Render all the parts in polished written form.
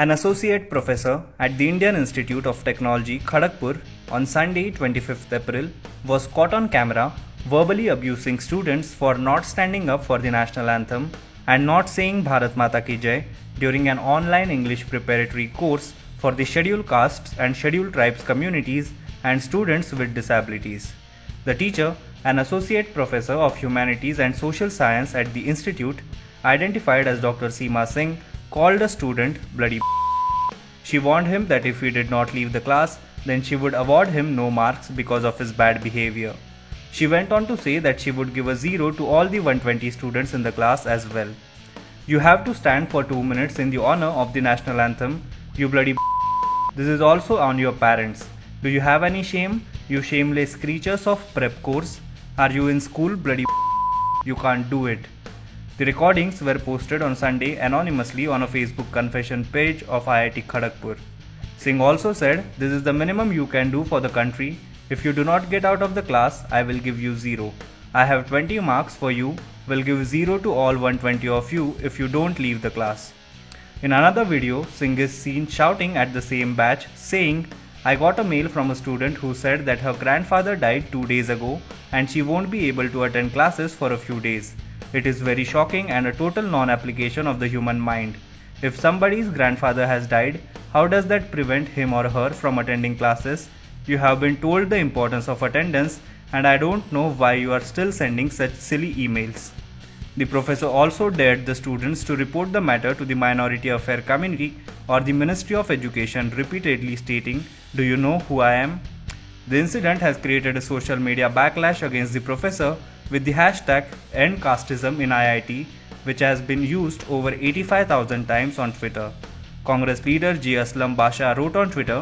An associate professor at the Indian Institute of Technology, Kharagpur, on Sunday, 25th April, was caught on camera verbally abusing students for not standing up for the national anthem and not saying Bharat Mata Ki Jai during an online English preparatory course for the scheduled castes and scheduled tribes communities and students with disabilities. The teacher, an associate professor of humanities and social science at the institute, identified as Dr. Seema Singh, called a student bloody. She warned him that if he did not leave the class, then she would award him no marks because of his bad behavior. She went on to say that she would give a 0 to all the 120 students in the class as well. You have to stand for 2 minutes in the honor of the national anthem, you bloody. This is also on your parents. Do you have any shame, you shameless creatures of prep course? Are you in school, bloody? You can't do it. The recordings were posted on Sunday anonymously on a Facebook confession page of IIT Kharagpur. Singh also said, "This is the minimum you can do for the country. If you do not get out of the class, I will give you 0. I have 20 marks for you, will give 0 to all 120 of you if you don't leave the class." In another video, Singh is seen shouting at the same batch, saying, "I got a mail from a student who said that her grandfather died 2 days ago and she won't be able to attend classes for a few days. It is very shocking and a total non-application of the human mind. If somebody's grandfather has died, how does that prevent him or her from attending classes? You have been told the importance of attendance and I don't know why you are still sending such silly emails." The professor also dared the students to report the matter to the Minority Affairs Committee or the Ministry of Education, repeatedly stating, "Do you know who I am?" The incident has created a social media backlash against the professor with the hashtag #EndCasteism in IIT, which has been used over 85,000 times on Twitter. Congress leader J. Aslam Basha wrote on Twitter,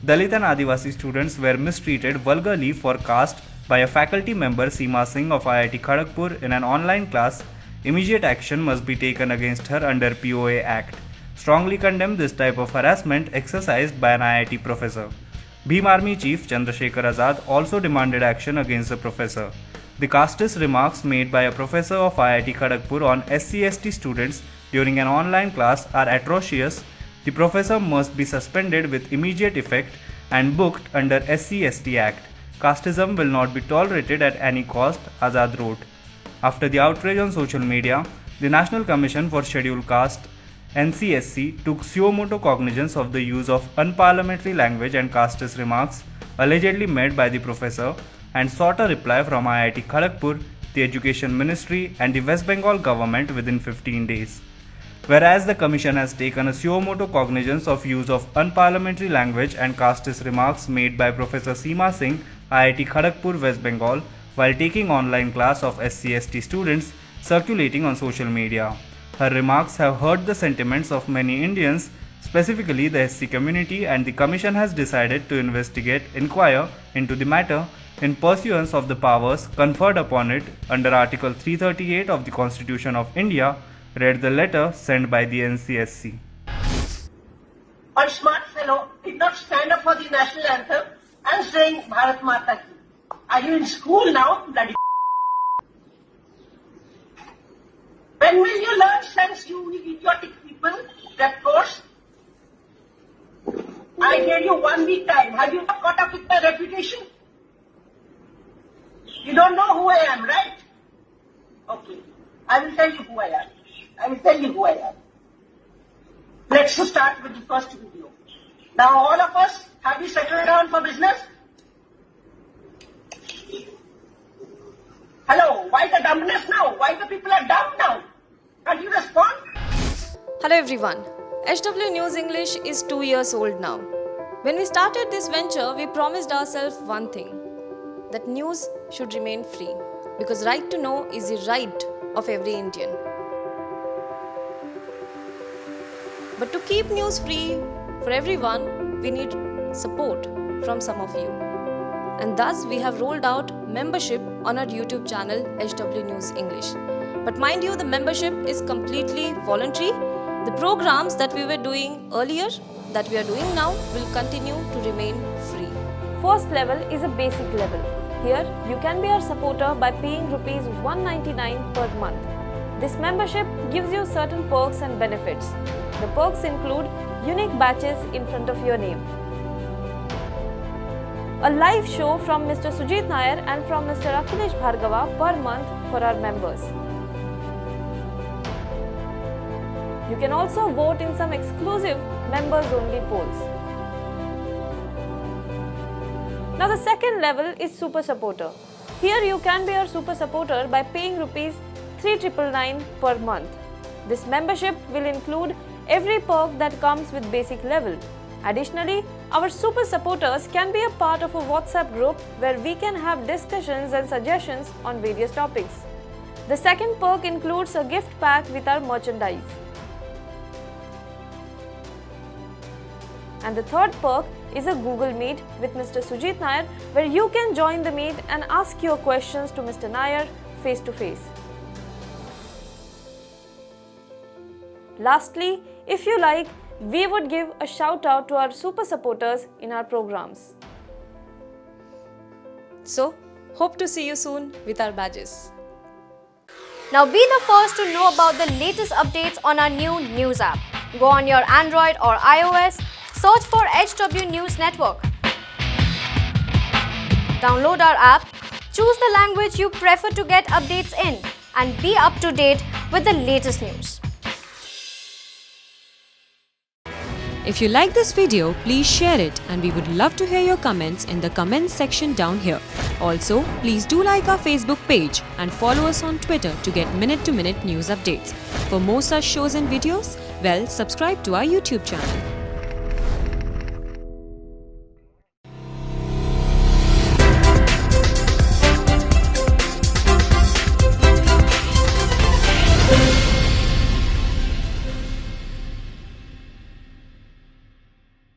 "Dalit and Adivasi students were mistreated vulgarly for caste by a faculty member Seema Singh of IIT Kharagpur in an online class. Immediate action must be taken against her under POA Act. Strongly condemn this type of harassment exercised by an IIT professor." Bhim Army Chief Chandrasekhar Azad also demanded action against the professor. The casteist remarks made by a professor of IIT Kharagpur on SC/ST students during an online class are atrocious. The professor must be suspended with immediate effect and booked under SC/ST Act. Casteism will not be tolerated at any cost, Azad wrote. After the outrage on social media, the National Commission for Scheduled Caste NCSC took suo motu cognizance of the use of unparliamentary language and casteist remarks allegedly made by the professor and sought a reply from IIT Kharagpur, the Education Ministry and the West Bengal government within 15 days. Whereas the Commission has taken a suo motu cognizance of use of unparliamentary language and casteist remarks made by Professor Seema Singh, IIT Kharagpur, West Bengal, while taking online class of SC/ST students circulating on social media. Her remarks have hurt the sentiments of many Indians, specifically the SC community, and the Commission has decided to inquire into the matter in pursuance of the powers conferred upon it under Article 338 of the Constitution of India, read the letter sent by the NCSC. One smart fellow did not stand up for the national anthem and saying Bharat Mata Ki. Are you in school now, bloody? When will you learn sense, you idiotic people? That course? I gave you 1 week time. Have you not caught up with my reputation? You don't know who I am, right? Okay. I will tell you who I am. Let's start with the first video. Now all of us, have we settled down for business? Hello, why the dumbness now? Why the people are dumb now? Can't you respond? Hello everyone. HW News English is 2 years old now. When we started this venture, we promised ourselves one thing, that news should remain free, because right to know is the right of every Indian. But to keep news free for everyone, we need support from some of you. And thus we have rolled out membership on our YouTube channel HW News English. But mind you, the membership is completely voluntary. The programs that we were doing earlier, that we are doing now, will continue to remain free. First level is a basic level. Here, you can be our supporter by paying Rs 199 per month. This membership gives you certain perks and benefits. The perks include unique badges in front of your name. A live show from Mr. Sujit Nair and from Mr. Akhilesh Bhargava per month for our members. You can also vote in some exclusive members-only polls. Now the second level is Super Supporter. Here you can be our Super Supporter by paying Rs 3,999 per month. This membership will include every perk that comes with basic level. Additionally, our Super Supporters can be a part of a WhatsApp group where we can have discussions and suggestions on various topics. The second perk includes a gift pack with our merchandise. And the third perk is a Google Meet with Mr. Sujit Nair, where you can join the meet and ask your questions to Mr. Nair face to face. Lastly, if you like, we would give a shout out to our Super Supporters in our programs. So, hope to see you soon with our badges. Now be the first to know about the latest updates on our new news app. Go on your Android or iOS, search for HW News Network. Download our app, choose the language you prefer to get updates in, and be up to date with the latest news. If you like this video, please share it, and we would love to hear your comments in the comments section down here. Also, please do like our Facebook page and follow us on Twitter to get minute-to-minute news updates. For more such shows and videos, well, subscribe to our YouTube channel.